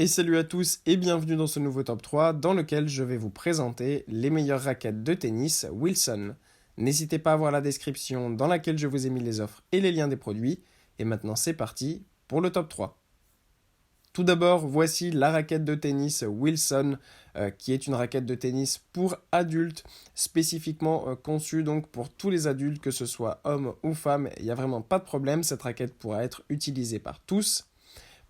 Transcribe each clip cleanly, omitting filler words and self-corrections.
Et salut à tous et bienvenue dans ce nouveau top 3 dans lequel je vais vous présenter les meilleures raquettes de tennis Wilson. N'hésitez pas à voir la description dans laquelle je vous ai mis les offres et les liens des produits. Et maintenant c'est parti pour le top 3. Tout d'abord, voici la raquette de tennis Wilson, qui est une raquette de tennis pour adultes, spécifiquement conçue donc pour tous les adultes, que ce soit hommes ou femmes. Il n'y a vraiment pas de problème, cette raquette pourra être utilisée par tous.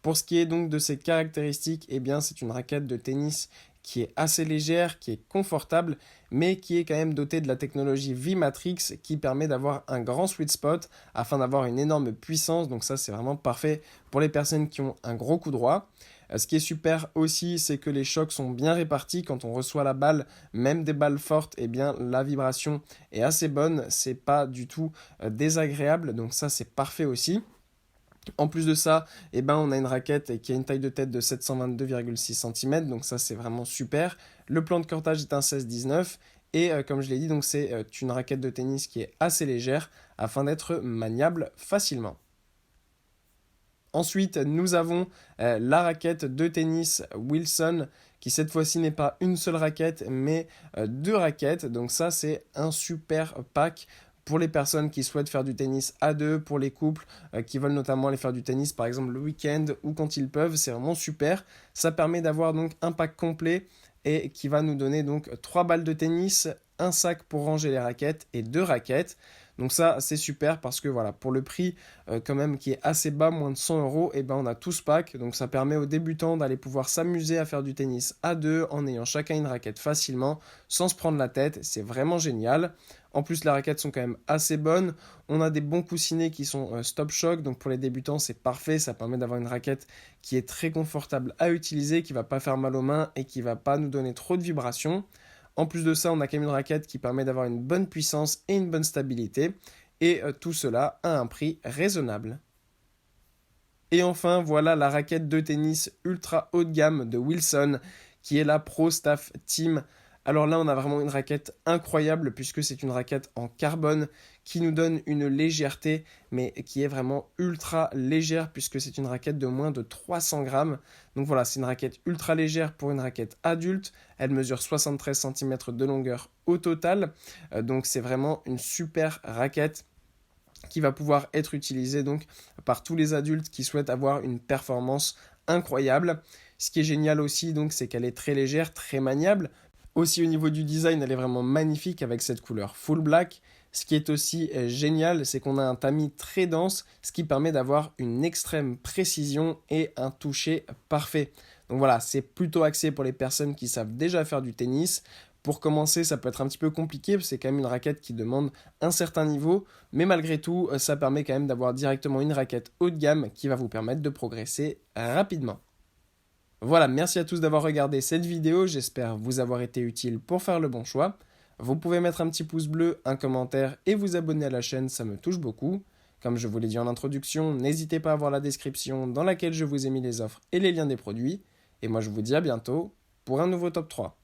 Pour ce qui est donc de ses caractéristiques, eh bien c'est une raquette de tennis qui est assez légère, qui est confortable, mais qui est quand même dotée de la technologie V-Matrix qui permet d'avoir un grand sweet spot afin d'avoir une énorme puissance. Donc ça c'est vraiment parfait pour les personnes qui ont un gros coup droit. Ce qui est super aussi, c'est que les chocs sont bien répartis. Quand on reçoit la balle, même des balles fortes, eh bien la vibration est assez bonne. C'est pas du tout désagréable. Donc ça c'est parfait aussi. En plus de ça, eh ben, on a une raquette qui a une taille de tête de 722,6 cm, donc ça c'est vraiment super. Le plan de cordage est un 16-19 et comme je l'ai dit, donc c'est une raquette de tennis qui est assez légère afin d'être maniable facilement. Ensuite, nous avons la raquette de tennis Wilson qui cette fois-ci n'est pas une seule raquette mais deux raquettes. Donc ça c'est un super pack pour les personnes qui souhaitent faire du tennis à deux, pour les couples qui veulent notamment aller faire du tennis par exemple le week-end ou quand ils peuvent, c'est vraiment super. Ça permet d'avoir donc un pack complet et qui va nous donner donc 3 balles de tennis, un sac pour ranger les raquettes et 2 raquettes. Donc ça c'est super parce que voilà, pour le prix quand même qui est assez bas, moins de 100 euros, et ben on a tout ce pack. Donc ça permet aux débutants d'aller pouvoir s'amuser à faire du tennis à deux en ayant chacun une raquette facilement, sans se prendre la tête. C'est vraiment génial. En plus, les raquettes sont quand même assez bonnes. On a des bons coussinets qui sont stop shock. Donc pour les débutants, c'est parfait. Ça permet d'avoir une raquette qui est très confortable à utiliser, qui va pas faire mal aux mains et qui va pas nous donner trop de vibrations. En plus de ça, on a quand même une raquette qui permet d'avoir une bonne puissance et une bonne stabilité. Et tout cela à un prix raisonnable. Et enfin, voilà la raquette de tennis ultra haut de gamme de Wilson, qui est la Pro Staff Team. Alors là, on a vraiment une raquette incroyable puisque c'est une raquette en carbone qui nous donne une légèreté, mais qui est vraiment ultra légère puisque c'est une raquette de moins de 300 grammes. Donc voilà, c'est une raquette ultra légère pour une raquette adulte. Elle mesure 73 cm de longueur au total. Donc c'est vraiment une super raquette qui va pouvoir être utilisée donc par tous les adultes qui souhaitent avoir une performance incroyable. Ce qui est génial aussi, donc, c'est qu'elle est très légère, très maniable. Aussi au niveau du design, elle est vraiment magnifique avec cette couleur full black. Ce qui est aussi génial, c'est qu'on a un tamis très dense, ce qui permet d'avoir une extrême précision et un toucher parfait. Donc voilà, c'est plutôt axé pour les personnes qui savent déjà faire du tennis. Pour commencer, ça peut être un petit peu compliqué, parce que c'est quand même une raquette qui demande un certain niveau, mais malgré tout, ça permet quand même d'avoir directement une raquette haut de gamme qui va vous permettre de progresser rapidement. Voilà, merci à tous d'avoir regardé cette vidéo, j'espère vous avoir été utile pour faire le bon choix. Vous pouvez mettre un petit pouce bleu, un commentaire et vous abonner à la chaîne, ça me touche beaucoup. Comme je vous l'ai dit en introduction, n'hésitez pas à voir la description dans laquelle je vous ai mis les offres et les liens des produits. Et moi je vous dis à bientôt pour un nouveau top 3.